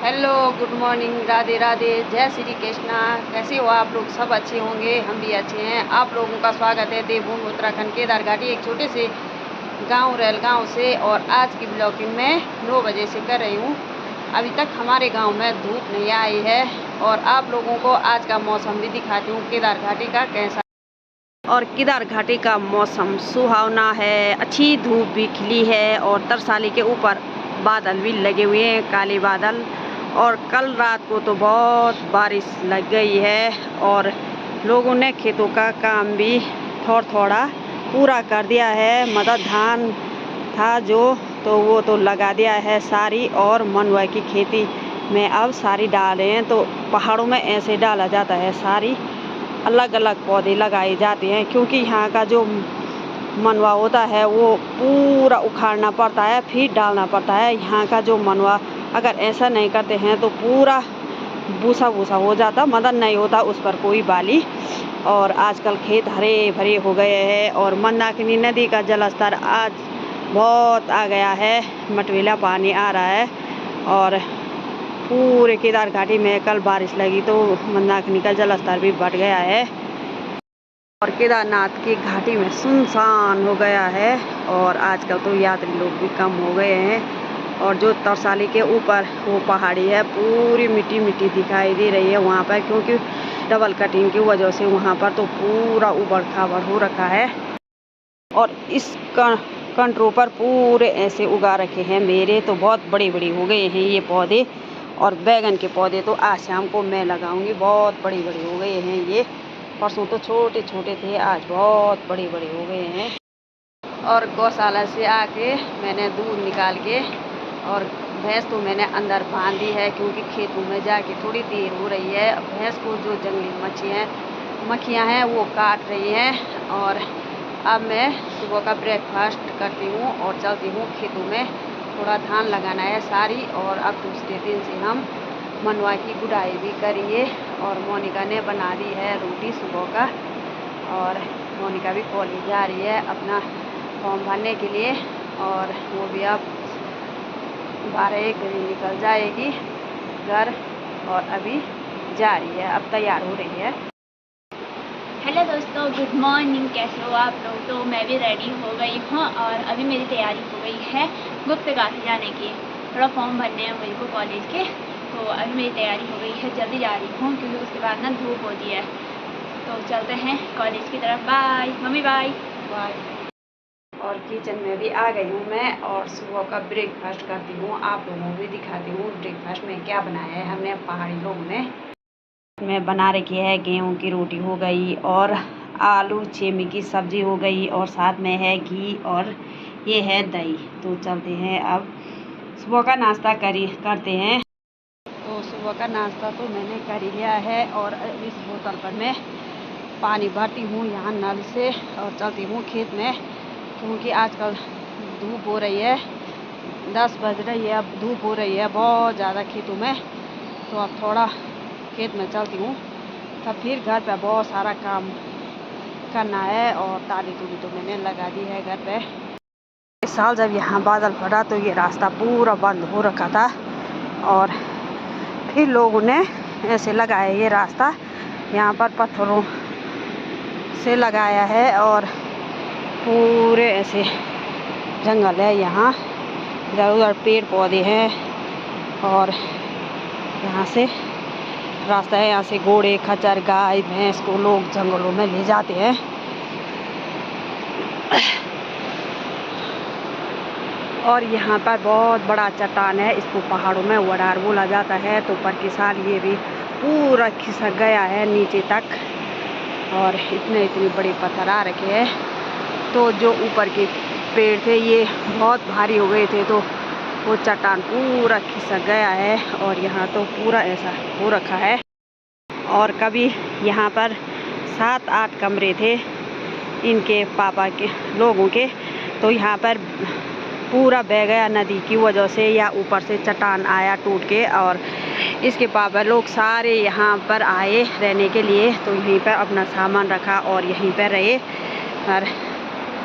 Hello, good morning, Radhe Radhe, जय श्री कृष्णा। कैसे हो आप लोग? सब अच्छे होंगे, हम भी अच्छे हैं। आप लोगों का स्वागत है देवभूमि उत्तराखंड केदार घाटी एक छोटे से गांव रेल गांव से। और आज की ब्लॉगिंग मैं 9 बजे से कर रही हूं। अभी तक हमारे गांव में धूप नहीं आई है और आप लोगों को आज का मौसम भी दिखाती हूँ केदार घाटी का कैसा। और केदार घाटी का मौसम सुहावना है, अच्छी धूप भी खिली है और तरसाली के ऊपर बादल भी लगे हुए हैं, काले बादल। और कल रात को तो बहुत बारिश लग गई है और लोगों ने खेतों का काम भी थोड़ा थोड़ा पूरा कर दिया है। मतलब धान था जो तो वो तो लगा दिया है सारी, और मनवा की खेती में अब सारी डाल रहे हैं। तो पहाड़ों में ऐसे डाला जाता है, सारी अलग अलग पौधे लगाए जाते हैं, क्योंकि यहाँ का जो मनवा होता है वो पूरा उखाड़ना पड़ता है फिर डालना पड़ता है। यहाँ का जो मनवा अगर ऐसा नहीं करते हैं तो पूरा भूसा भूसा हो जाता, मदद नहीं होता उस पर कोई बाली। और आजकल खेत हरे भरे हो गए हैं और मंदाकिनी नदी का जलस्तर आज बहुत आ गया है, मटवीला पानी आ रहा है। और पूरे केदार घाटी में कल बारिश लगी तो मंदाकिनी का जलस्तर भी बढ़ गया है और केदारनाथ की घाटी में सुनसान हो गया है। और आजकल तो यात्री लोग भी कम हो गए हैं। और जो तरसाली के ऊपर वो पहाड़ी है पूरी मिट्टी मिट्टी दिखाई दे रही है वहाँ पर, क्योंकि डबल कटिंग की वजह से वहाँ पर तो पूरा उबड़ खाबड़ हो रखा है। और इस कंटरों पर पूरे ऐसे उगा रखे हैं मेरे, तो बहुत बड़े बड़े हो गए हैं ये पौधे। और बैगन के पौधे तो आज शाम को मैं लगाऊंगी, बहुत बड़े बड़े हो गए हैं ये। परसों तो छोटे छोटे थे, आज बहुत बड़े बड़े हो गए हैं। और गौशाला से आके मैंने दूध निकाल के और भैंस तो मैंने अंदर बांध दी है, क्योंकि खेतों में जाके थोड़ी देर हो रही है। भैंस को जो जंगली मक्खियाँ हैं वो काट रही हैं। और अब मैं सुबह का ब्रेकफास्ट करती हूँ और चलती हूँ खेतों में, थोड़ा धान लगाना है सारी। और अब दूसरे दिन से हम मनवा की गुड़ाई भी करेंगे। और मोनिका ने बना दी है रोटी सुबह का, और मोनिका भी कॉलेज जा रही है अपना फॉर्म भरने के लिए। और वो भी अब 12-1 बजे निकल जाएगी घर, और अभी जा रही है, अब तैयार हो रही है। हेलो दोस्तों, गुड मॉर्निंग। कैसे हो आप लोग? तो मैं भी रेडी हो गई हूँ और अभी मेरी तैयारी हो गई है गुप्तगार जाने की। थोड़ा फॉर्म भरने हैं मेरे को कॉलेज के, तो अभी मेरी तैयारी हो गई है, जल्दी जा रही हूँ क्योंकि उसके बाद ना धूप होती है। तो चलते हैं कॉलेज की तरफ। Bye mummy, bye bye. और किचन में भी आ गई हूँ मैं, और सुबह का ब्रेकफास्ट करती हूँ, आप लोगों को भी दिखाती हूँ ब्रेकफास्ट में क्या बनाया है हमने पहाड़ी लोगों ने। मैं बना रखी है गेहूं की रोटी हो गई, और आलू छेमी की सब्जी हो गई, और साथ में है घी, और ये है दही। तो चलते हैं अब सुबह का नाश्ता करते हैं। तो सुबह का नाश्ता तो मैंने कर ही लिया है, और इस बोतल पर मैं पानी भरती हूँ यहाँ नल से और चलती हूँ खेत में, क्योंकि आजकल धूप हो रही है, 10 बज रही है, अब धूप हो रही है बहुत ज़्यादा खेतों में। तो अब थोड़ा खेत में चलती हूँ, तब फिर घर पे बहुत सारा काम करना है। और ताली तूली तो मैंने लगा दी है घर पे। इस साल जब यहाँ बादल फटा तो ये रास्ता पूरा बंद हो रखा था, और फिर लोगों ने ऐसे लगाया ये रास्ता, यहाँ पर पत्थरों से लगाया है, और पूरे ऐसे जंगल है यहाँ, इधर उधर पेड़ पौधे हैं। और यहाँ से रास्ता है, यहाँ से घोड़े खच्चर गाय भैंस को लोग जंगलों में ले जाते हैं। और यहाँ पर बहुत बड़ा चट्टान है, इसको पहाड़ों में वडार बोला जाता है। तो पर के साल ये भी पूरा खिसक गया है नीचे तक, और इतने बड़े पत्थर आ रखे हैं। तो जो ऊपर के पेड़ थे ये बहुत भारी हो गए थे, तो वो चट्टान पूरा खिसक गया है। और यहाँ तो पूरा ऐसा हो रखा है। और कभी यहाँ पर 7-8 कमरे थे इनके पापा के लोगों के, तो यहाँ पर पूरा बह गया नदी की वजह से, या ऊपर से चट्टान आया टूट के। और इसके पापा लोग सारे यहाँ पर आए रहने के लिए, तो यहीं पर अपना सामान रखा और यहीं पर रहे। और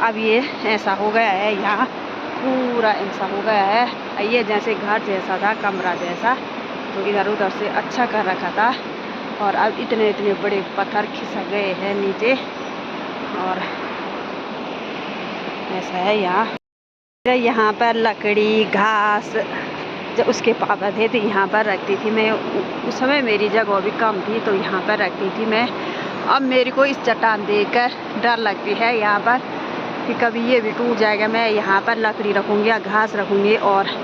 अब ये ऐसा हो गया है, यहाँ पूरा ऐसा हो गया है, ये जैसे घर जैसा था, कमरा जैसा, तो इधर उधर से अच्छा कर रखा था, और अब इतने इतने बड़े पत्थर खिसक गए हैं नीचे। और ऐसा है यहाँ पर लकड़ी घास जब उसके पापा थे तो यहाँ पर रखती थी मैं। उस समय मेरी जगह भी कम थी तो यहाँ पर रखती थी मैं। अब मेरे को इस चट्टान देखकर डर लगती है यहाँ पर कि कभी ये भी टूट जाएगा। मैं यहाँ पर लकड़ी रखूँगी या घास रखूँगी और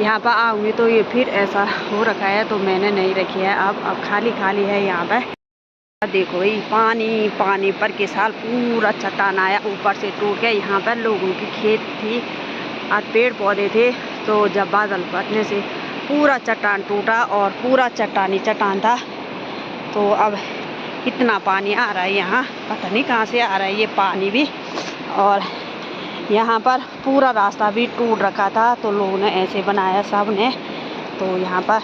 यहाँ पर आऊँगी तो ये फिर ऐसा हो रखा है, तो मैंने नहीं रखी है। अब खाली खाली है यहाँ पर। देखो ये पानी पानी पर के साल पूरा चट्टान आया, ऊपर से टूट गया। यहाँ पर लोगों की खेत थी और पेड़ पौधे थे, तो जब बादल फटने से पूरा चट्टान टूटा और पूरा चट्टानी चट्टान था। तो अब इतना पानी आ रहा है यहाँ, पता नहीं कहाँ से आ रहा है ये पानी भी। और यहाँ पर पूरा रास्ता भी टूट रखा था, तो लोगों ने ऐसे बनाया सब ने, तो यहाँ पर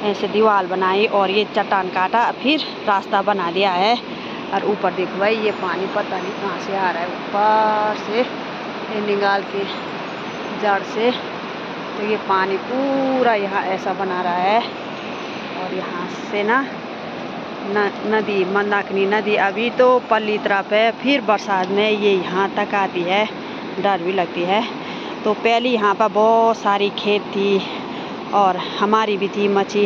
ऐसे दीवार बनाई और ये चट्टान काटा, फिर रास्ता बना दिया है। और ऊपर देखो भाई ये पानी पता नहीं कहाँ से आ रहा है, ऊपर से ये निकाल के जड़ से, तो ये पानी पूरा यहाँ ऐसा बना रहा है। और यहाँ से ना नदी मंदाकिनी नदी अभी तो पल्ली तरफ है, फिर बरसात में ये यहाँ तक आती है, डर भी लगती है। तो पहले यहाँ पर बहुत सारी खेत थी और हमारी भी थी, मछली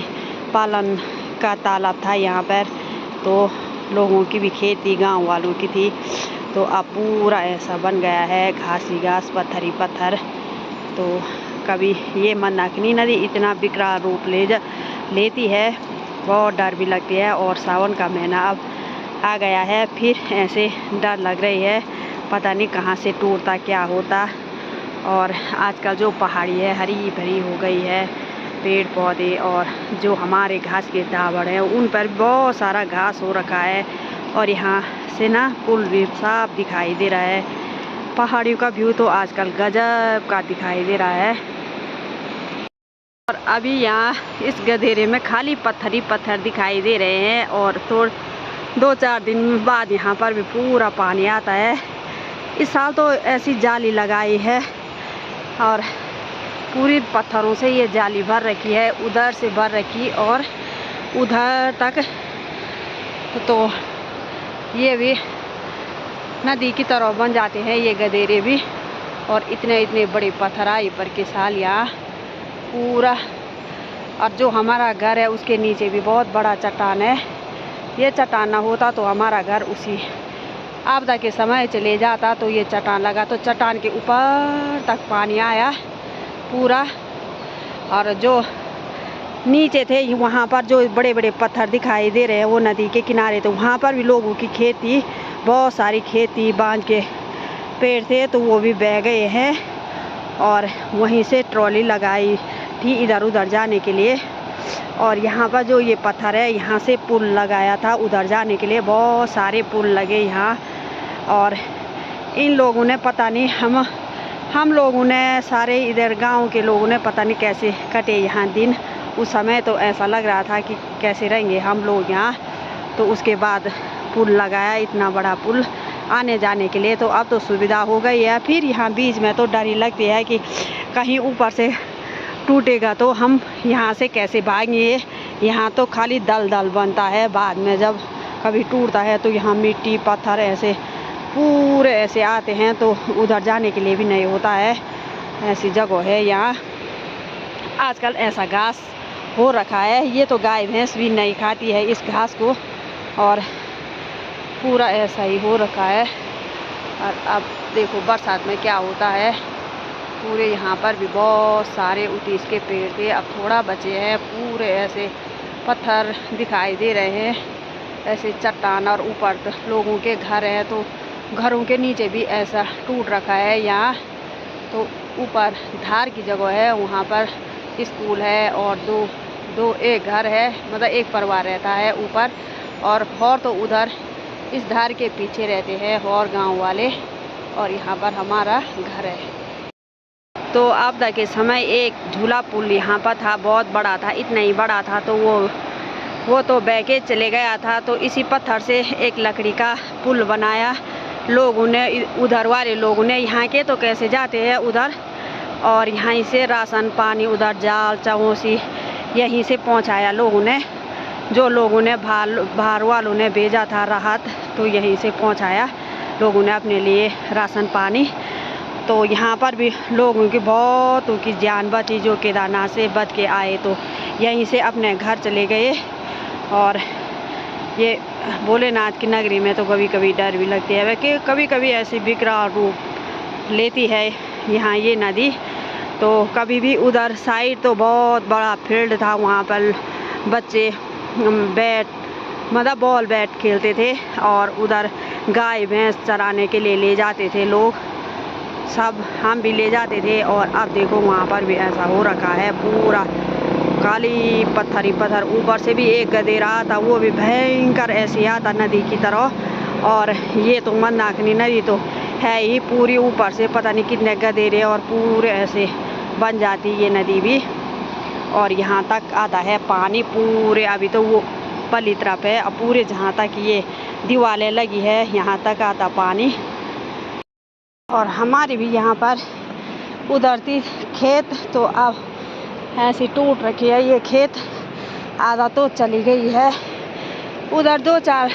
पालन का तालाब था यहाँ पर, तो लोगों की भी खेत थी, गाँव वालों की थी। तो अब पूरा ऐसा बन गया है, घास ही घास, पत्थर ही पत्थर। तो कभी ये मंदाकिनी नदी इतना विकराल रूप लेती है, बहुत डर भी लगती है। और सावन का महीना अब आ गया है, फिर ऐसे डर लग रही है, पता नहीं कहाँ से टूटता क्या होता। और आजकल जो पहाड़ी है हरी भरी हो गई है, पेड़ पौधे और जो हमारे घास के दावड़ हैं उन पर बहुत सारा घास हो रखा है। और यहाँ से ना पुल भी साफ दिखाई दे रहा है। पहाड़ियों का व्यू तो आजकल गजब का दिखाई दे रहा है। और अभी यहाँ इस गधेरे में खाली पत्थर ही पत्थर दिखाई दे रहे हैं, और थोड़ 2-4 दिन बाद यहाँ पर भी पूरा पानी आता है। इस साल तो ऐसी जाली लगाई है और पूरी पत्थरों से ये जाली भर रखी है, उधर से भर रखी और उधर तक। तो ये भी नदी की तरह बन जाते हैं ये गधेरे भी। और इतने इतने बड़े पत्थर आई पर के साल यहाँ पूरा। और जो हमारा घर है उसके नीचे भी बहुत बड़ा चट्टान है। ये चट्टान ना होता तो हमारा घर उसी आपदा के समय चले जाता, तो ये चट्टान लगा तो चट्टान के ऊपर तक पानी आया पूरा। और जो नीचे थे वहाँ पर जो बड़े बड़े पत्थर दिखाई दे रहे हैं वो नदी के किनारे, तो वहाँ पर भी लोगों की खेती, बहुत सारी खेती, बांज के पेड़ थे तो वो भी बह गए हैं। और वहीं से ट्रॉली लगाई थी इधर उधर जाने के लिए। और यहाँ पर जो ये पत्थर है यहाँ से पुल लगाया था उधर जाने के लिए, बहुत सारे पुल लगे यहाँ। और इन लोगों ने पता नहीं हम लोगों ने सारे इधर गांव के लोगों ने पता नहीं कैसे कटे यहाँ दिन। उस समय तो ऐसा लग रहा था कि कैसे रहेंगे हम लोग यहाँ। तो उसके बाद पुल लगाया, इतना बड़ा पुल आने जाने के लिए, तो अब तो सुविधा हो गई है। फिर यहाँ बीच में तो डर ही लगती है कि कहीं ऊपर से टूटेगा तो हम यहाँ से कैसे भागेंगे। यहाँ तो खाली दलदल बनता है, बाद में जब कभी टूटता है तो यहाँ मिट्टी पत्थर ऐसे पूरे ऐसे आते हैं, तो उधर जाने के लिए भी नहीं होता है। ऐसी जगह है यहाँ। आजकल ऐसा घास हो रखा है, ये तो गाय भैंस भी नहीं खाती है इस घास को, और पूरा ऐसा ही हो रखा है। और अब देखो बरसात में क्या होता है। पूरे यहाँ पर भी बहुत सारे उतीस के पेड़ थे, अब थोड़ा बचे हैं। पूरे ऐसे पत्थर दिखाई दे रहे हैं, ऐसे चट्टान। और ऊपर लोगों के घर हैं, तो घरों के नीचे भी ऐसा टूट रखा है यहाँ। तो ऊपर धार की जगह है, वहाँ पर स्कूल है और एक घर है, मतलब एक परिवार रहता है ऊपर। और तो उधर इस धार के पीछे रहते हैं और गांव वाले, और यहाँ पर हमारा घर है। तो आपदा के समय एक झूला पुल यहाँ पर था, बहुत बड़ा था, इतना ही बड़ा था। तो वो तो बह के चले गया था। तो इसी पत्थर से एक लकड़ी का पुल बनाया लोगों ने, उधर वाले लोगों ने। यहाँ के तो कैसे जाते हैं उधर, और यहाँ से राशन पानी, उधर जाल चौसी यहीं से पहुंचाया लोगों ने, जो लोगों ने बाहर वालों ने भेजा था राहत, तो यहीं से पहुंचाया लोगों ने अपने लिए राशन पानी। तो यहाँ पर भी लोगों की बहुतों की जान बची, जो केदारनाथ से बच के आए तो यहीं से अपने घर चले गए। और ये भोलेनाथ की नगरी में तो कभी कभी डर भी लगती है कि कभी कभी ऐसी विकराल रूप लेती है यहाँ ये नदी। तो कभी भी उधर साइड तो बहुत बड़ा फील्ड था, वहाँ पर बच्चे मतलब बॉल बैट खेलते थे, और उधर गाय भैंस चराने के लिए ले जाते थे लोग, सब हम भी ले जाते थे। और अब देखो वहाँ पर भी ऐसा हो रखा है, पूरा काली पत्थर ही पत्थर। ऊपर से भी एक गधेरा आता, वो भी भयंकर ऐसे आता नदी की तरह। और ये तो मंदाकिनी नदी तो है ही पूरी, ऊपर से पता नहीं कितने गधेरे और पूरे ऐसे बन जाती ये नदी भी। और यहाँ तक आता है पानी पूरे, अभी तो वो पली तरफ है, अब पूरे जहाँ तक ये दीवारें लगी है यहाँ तक आता पानी। और हमारी भी यहाँ पर उधर थी खेत, तो अब ऐसी टूट रखी है ये खेत, आधा तो चली गई है। उधर 2-4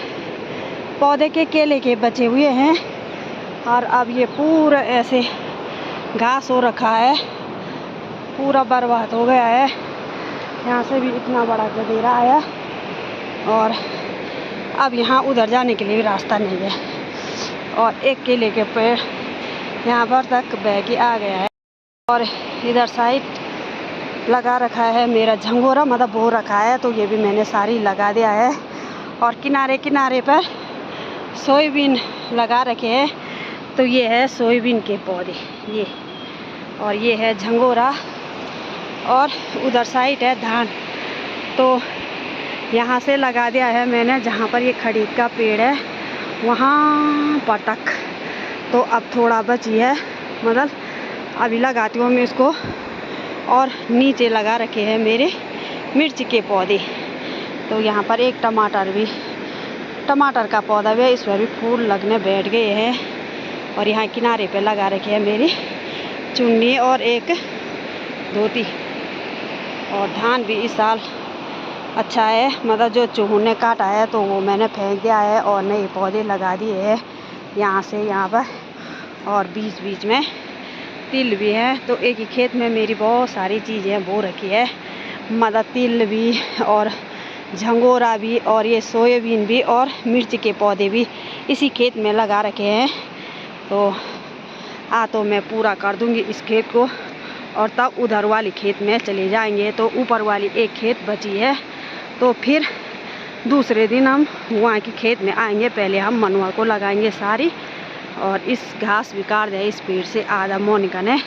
पौधे के केले के बचे हुए हैं, और अब ये पूरा ऐसे घास हो रखा है, पूरा बर्बाद हो गया है। यहाँ से भी इतना बड़ा गधेरा आया, और अब यहाँ उधर जाने के लिए भी रास्ता नहीं है। और एक केले के पेड़ यहाँ पर तक बह के आ गया है। और इधर साइड लगा रखा है मेरा झंगोरा, मतलब बो रखा है, तो ये भी मैंने सारी लगा दिया है। और किनारे किनारे पर सोयाबीन लगा रखे हैं, तो ये है सोयाबीन के पौधे ये, और ये है झंगोरा। और उधर साइड है धान, तो यहाँ से लगा दिया है मैंने, जहाँ पर ये खड़ीद का पेड़ है वहाँ पर तक। तो अब थोड़ा बची है, मतलब अभी लगाती हूँ मैं इसको। और नीचे लगा रखे हैं मेरे मिर्च के पौधे, तो यहाँ पर एक टमाटर का पौधा भी है, इस पर भी फूल लगने बैठ गए हैं। और यहाँ किनारे पे लगा रखे हैं मेरी चुन्नी और एक धोती। और धान भी इस साल अच्छा है, मतलब जो चूहों ने काटा है तो वो मैंने फेंक दिया है, और नए पौधे लगा दिए हैं यहाँ से यहाँ पर। और बीच बीच में तिल भी है, तो एक ही खेत में मेरी बहुत सारी चीज़ें बो रखी है, मतलब तिल भी और झंगोरा भी और ये सोयाबीन भी और मिर्च के पौधे भी इसी खेत में लगा रखे हैं। तो मैं पूरा कर दूंगी इस खेत को, और तब उधर वाली खेत में चले जाएंगे। तो ऊपर वाली एक खेत बची है, तो फिर दूसरे दिन हम वहाँ की खेत में आएंगे। पहले हम मनुआ को लगाएंगे सारी, और इस घास भी काट दिया इस पेड़ से आधा मोनिका ने,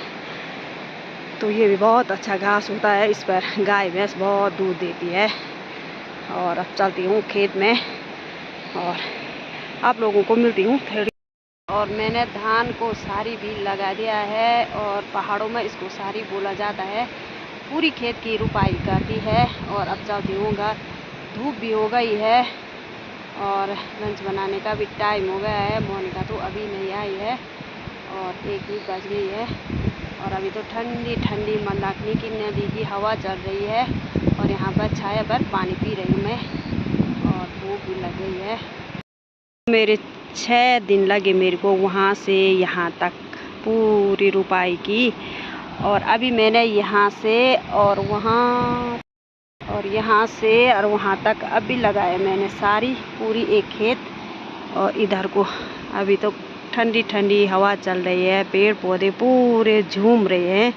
तो ये भी बहुत अच्छा घास होता है, इस पर गाय भैंस बहुत दूध देती है। और अब चलती हूँ खेत में, और आप लोगों को मिलती हूँ थोड़ी। और मैंने धान को सारी भी लगा दिया है, और पहाड़ों में इसको सारी बोला जाता है। पूरी खेत की रुपाई करती है। और अब चलती हूँ घर, धूप भी हो गई है, और लंच बनाने का भी टाइम हो गया है। मोनिका तो अभी नहीं आई है, और 1 ही बज गई है। और अभी तो ठंडी ठंडी मंदाकिनी की नदी की हवा चल रही है, और यहाँ पर छाया पर पानी पी रही हूँ मैं, और धूप भी लग गई है। मेरे 6 दिन लगे मेरे को वहाँ से यहाँ तक पूरी रुपाई की। और अभी मैंने यहाँ से और वहाँ और यहाँ से और वहाँ तक अभी लगाया मैंने सारी पूरी एक खेत। और इधर को अभी तो ठंडी ठंडी हवा चल रही है, पेड़ पौधे पूरे झूम रहे हैं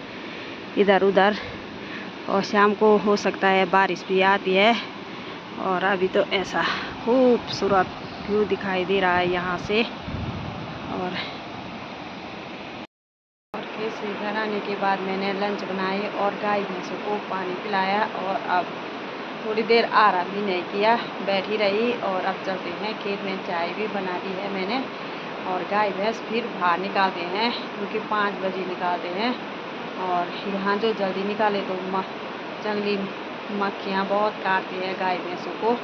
इधर उधर। और शाम को हो सकता है बारिश भी आती है। और अभी तो ऐसा खूबसूरत व्यू दिखाई दे रहा है यहाँ से। और खेत से घर आने के बाद मैंने लंच बनाए और गाय भैंसों को पानी पिलाया, और अब थोड़ी देर आराम भी नहीं किया, बैठी रही। और अब चलते हैं खेत में, चाय भी बना दी है मैंने। और गाय भैंस फिर बाहर निकालते हैं, क्योंकि 5 बजे निकालते हैं। और यहाँ जो जल्दी निकाले तो जंगली मक्खियाँ बहुत काटती है गाय भैंसों को,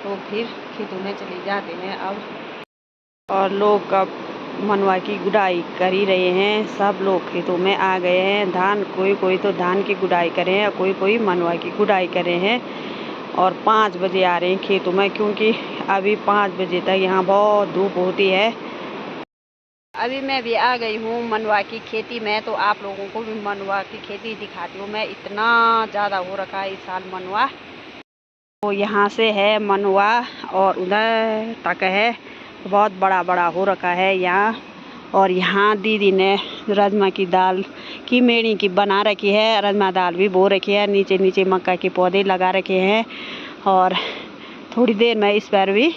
तो फिर खेतों में चले जाते हैं अब। और लोग अब मनवा की गुड़ाई कर ही रहे हैं। सब लोग खेतों में आ गए हैं। धान कोई तो धान की गुड़ाई कर रहे हैं, कोई मनवा की गुड़ाई कर रहे हैं। और 5 बजे आ रहे हैं खेतों में, क्योंकि अभी 5 बजे तक यहाँ बहुत धूप होती है। अभी मैं भी आ गई हूँ मनवा की खेती में, तो आप लोगों को भी मनवा की खेती दिखाती हूँ मैं। इतना ज़्यादा हो रखा है इस साल मनवा। तो यहाँ से है मनवा और उधर तक है, बहुत बड़ा बड़ा हो रखा है यहाँ। और यहाँ दीदी ने राजमा की दाल की मेड़ी की बना रखी है, राजमा दाल भी बो रखी है। नीचे नीचे मक्का के पौधे लगा रखे हैं और थोड़ी देर में इस पर भी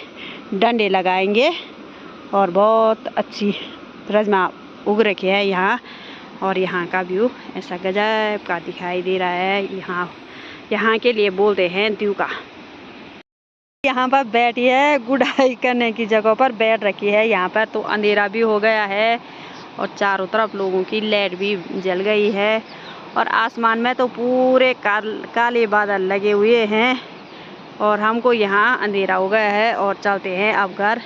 डंडे लगाएंगे। और बहुत अच्छी राजमा उग रखी है यहाँ। और यहाँ का व्यू ऐसा गजब का दिखाई दे रहा है। यहाँ के लिए बोलते हैं द्यूका। यहाँ पर बैठी है, गुड़ाई करने की जगह पर बैठ रखी है। यहाँ पर तो अंधेरा भी हो गया है और चारों तरफ लोगों की लाइट भी जल गई है। और आसमान में तो पूरे काले बादल लगे हुए हैं और हमको यहाँ अंधेरा हो गया है। और चलते हैं अब घर।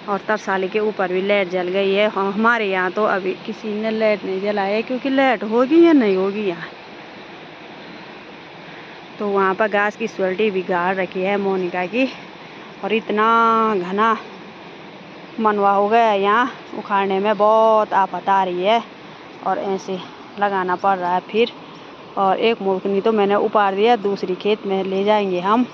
और तरसाली के ऊपर भी लाइट जल गई है। हमारे यहाँ तो अभी किसी ने लाइट नहीं जलाई है, क्योंकि लाइट होगी या नहीं होगी यहाँ। तो वहाँ पर घास की सोल्टी भी गाड़ रखी है मोनिका की। और इतना घना मनवा हो गया है यहाँ, उखाड़ने में बहुत आफत आ रही है। और ऐसे लगाना पड़ रहा है फिर। और एक मोकनी तो मैंने उपाड़ दिया, दूसरी खेत में ले जाएंगे हम।